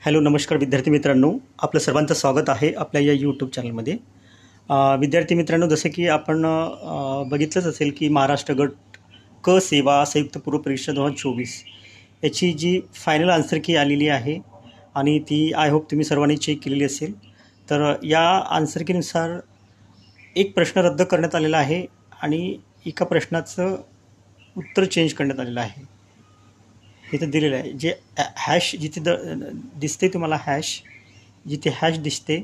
Hello नमस्कार विद्यार्थी मित्रांनो, आपलं सर्वांचं स्वागत आहे आपल्या या यूट्यूब चॅनलमध्ये. विद्यार्थी मित्रांनो, जसं की आपण बघितलंच असेल की महाराष्ट्र गट क सेवा संयुक्त पूर्व परीक्षा 2024 याची जी फायनल आन्सर की आलेली आहे आणि ती आय होप तुम्ही सर्वांनी चेक केलेली असेल. तर या आन्सर कीनुसार एक प्रश्न रद्द करण्यात आलेला आहे आणि एका प्रश्नाचं उत्तर चेंज करण्यात आलेलं आहे. इथं दिलेलं आहे जे हॅश जिथे दिसते तुम्हाला, जिथे हॅश दिसते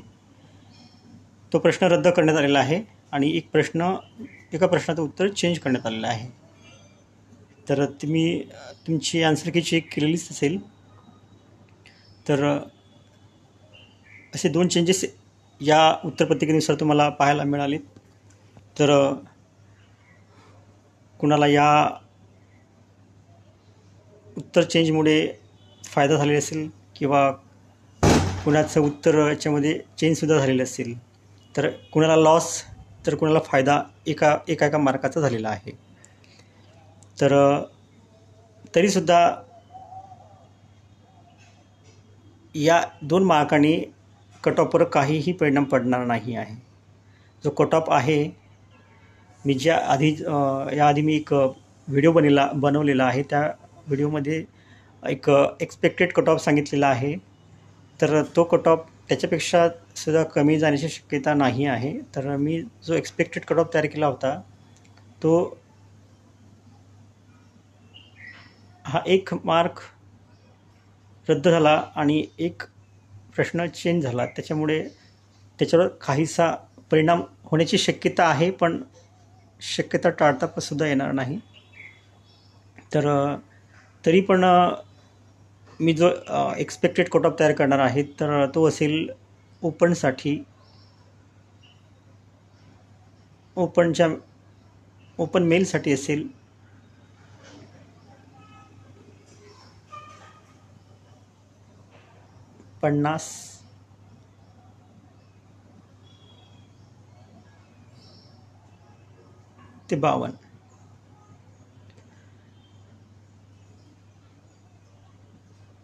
तो प्रश्न रद्द करण्यात आलेला आहे आणि एका प्रश्नाचं उत्तर चेंज करण्यात आलेलं आहे. तर तुम्ही तुमची आन्सर की चेक केलेलीच असेल. तर असे दोन चेंजेस या उत्तरपत्रिकेनुसार तुम्हाला पाहायला मिळाले. तर कुणाला या उत्तर चेंजमुळे फायदा झालेला असेल किंवा कुणाचं उत्तर याच्यामध्ये चेंजसुद्धा झालेलं असेल, तर कुणाला लॉस तर कुणाला फायदा एका मार्काचा झालेला आहे. तर तरीसुद्धा या 2 मार्कांनी कट ऑफवर काहीही परिणाम पडणार नाही आहे. जो कट ऑफ आहे, मी याआधी मी एक व्हिडिओ बनवलेला आहे. त्या व्हिडिओमध्ये एक एक्सपेक्टेड कट ऑफ सांगितलेला आहे. तर तो कट ऑफ त्याच्यापेक्षा सुद्धा कमी जाण्याची शक्यता नाही आहे. तर मी जो एक्सपेक्टेड कट ऑफ तयार केला होता तो हा 1 मार्क रद्द झाला आणि एक प्रश्न चेंज झाला. त्याच्यामुळे त्याच्यावर काहीसा परिणाम होण्याची शक्यता आहे, पण शक्यता टाळता सुद्धा येणार नाही. तर तरी पण मी जो एक्सपेक्टेड कट ऑफ तयार करणार आहे तर तो असेल ओपन मेलसाठी असेल 50 ते 52.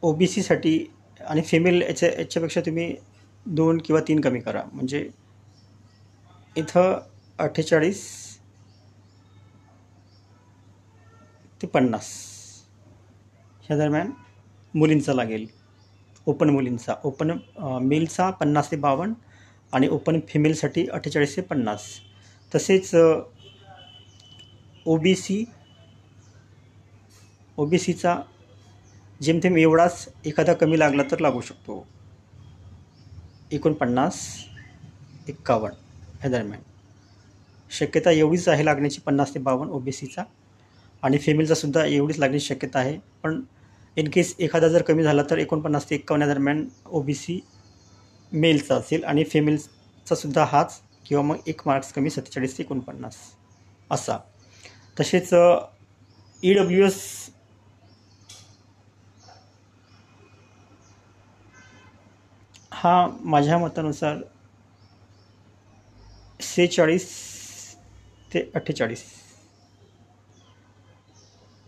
OBCसाठी आणि फिमेल याच्यापेक्षा तुम्ही 2 किंवा 3 कमी करा. म्हणजे इथं 48 ते 50 ह्या दरम्यान मुलींचा लागेल. ओपन मेलचा 50 ते 52 आणि ओपन फिमेलसाठी 48 ते 50. तसेच ओबीसीचा जेमतेम एवढाच एखादा कमी लागला तर लागू शकतो. 49, 51 ह्या दरम्यान शक्यता एवढीच आहे लागण्याची. 50 ते 52 OBCचा आणि फिमेलचा सुद्धा एवढीच लागण्याची शक्यता आहे. पण इन केस एखादा जर कमी झाला तर 49 ते 51 दरम्यान OBC मेलचा असेल आणि फिमेलचा सुद्धा हाच किंवा मग 1 मार्क्स कमी 47 ते 49 असा. तसेच EWS हा माझ्या मतानुसार 46 ते 48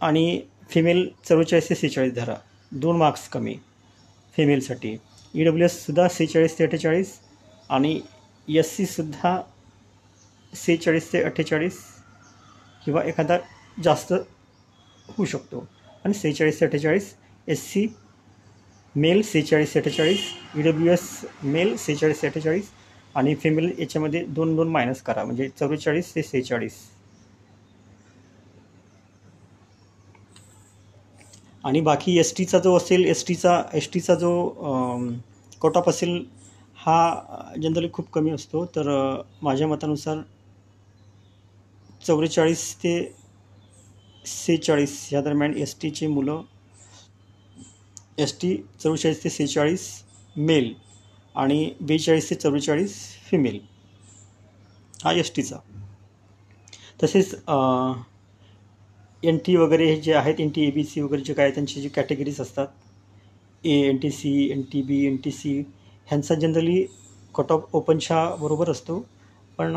आणि फिमेल 44 ते 46 धरा, 2 मार्क्स कमी फिमेलसाठी. EWS सुद्धा 46 ते 48 आणि SC सुद्धा 46 ते 48 किंवा एखादा जास्त होऊ शकतो. आणि 46 ते 48 SC मेल 46 ते 48, EWS मेल 46 ते 48 आणि फिमेल याच्यामध्ये 2 मायनस करा, म्हणजे 44 ते 46. आणि बाकी एस टीचा जो कट ऑफ असेल हा जनरली खूप कमी असतो. तर माझ्या मतानुसार 44 ते 46 या दरम्यान STची मुलं, ST 44 ते 46 मेल आणि 42 ते 44 फिमेल हा STचा. तसेच NT वगैरे जे आहेत, NT ABC वगैरे जे काय त्यांची जी कॅटेगरीज असतात, NTC, NTB, NTC ह्यांचा जनरली कट ऑफ ओपनच्या बरोबर असतो, पण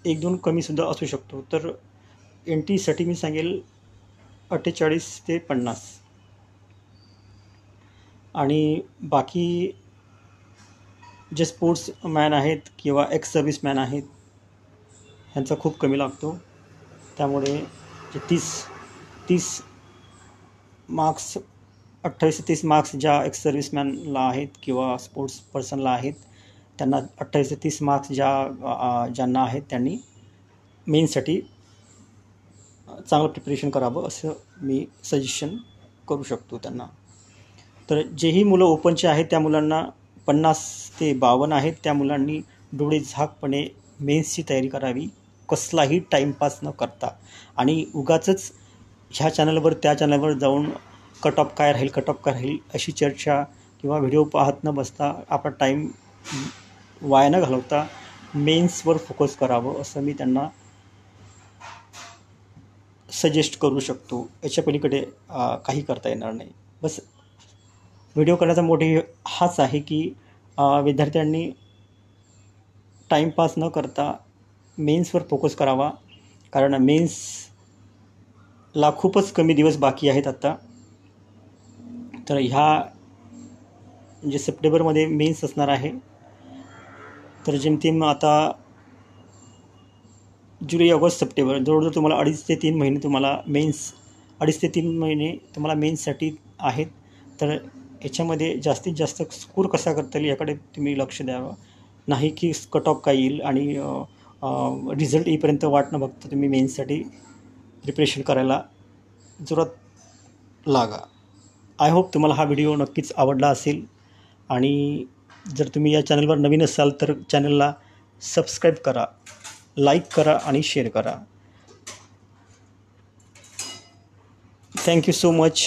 1-2 कमीसुद्धा असू शकतो. तर NTसाठी मी सांगेल 48 ते 50. आणि बाकी जे स्पोर्ट्समॅन आहेत किंवा एक्स सर्व्हिसमॅन आहेत ह्यांचा खूप कमी लागतो. त्यामुळे जे 30 मार्क्स 28 ते 30 मार्क्स ज्या एक्स सर्व्हिसमॅनला आहेत किंवा स्पोर्ट्स पर्सनला आहेत त्यांना 28 ते 30 मार्क्स ज्यांना आहेत त्यांनी मेन्ससाठी चांगलं प्रिपरेशन करावं असं मी सजेशन करू शकतो त्यांना. तर जेही मुलं ओपनचे आहेत त्या मुलांना 50 ते 52 आहेत त्या मुलांनी डोळे झाकपणे मेन्सची तयारी करावी, कसलाही टाईमपास न करता. आणि उगाचच ह्या चॅनलवर त्या चॅनलवर जाऊन कट ऑफ काय राहील अशी चर्चा किंवा व्हिडिओ पाहत न बसता आपला टाईम वाया न घालवता मेन्सवर फोकस करावं असं मी त्यांना सजेस्ट करू शकतो. याच्या पलीकडे काही करता येणार नाही. बस व्हिडिओ करण्याचा मोटिव्ह हाच आहे की विद्यार्थ्यांनी टाईमपास न करता मेन्सवर फोकस करावा, कारण मेन्सला खूपच कमी दिवस बाकी आहेत आता. तर म्हणजे सप्टेंबरमध्ये मेन्स असणार आहे. तर जेमतेम आता जुलै ऑगस्ट सप्टेंबर जवळजवळ तुम्हाला 2.5 ते 3 महिने तुम्हाला 2.5 ते 3 महिने तुम्हाला मेन्ससाठी आहेत. तर याच्यामध्ये जास्तीत जास्त स्कोर कसा करता येईल याकडे तुम्ही लक्ष द्यावं. नाही की कट ऑफ काय येईल आणि रिझल्ट येईपर्यंत वाट न बघता तुम्ही मेन्ससाठी प्रिपरेशन करायला जोरात लागा. आय होप तुम्हाला हा व्हिडिओ नक्कीच आवडला असेल. आणि जर तुम्ही या चॅनलवर नवीन असाल तर चॅनलला सबस्क्राईब करा, लाईक करा आणि शेअर करा. Thank you so much.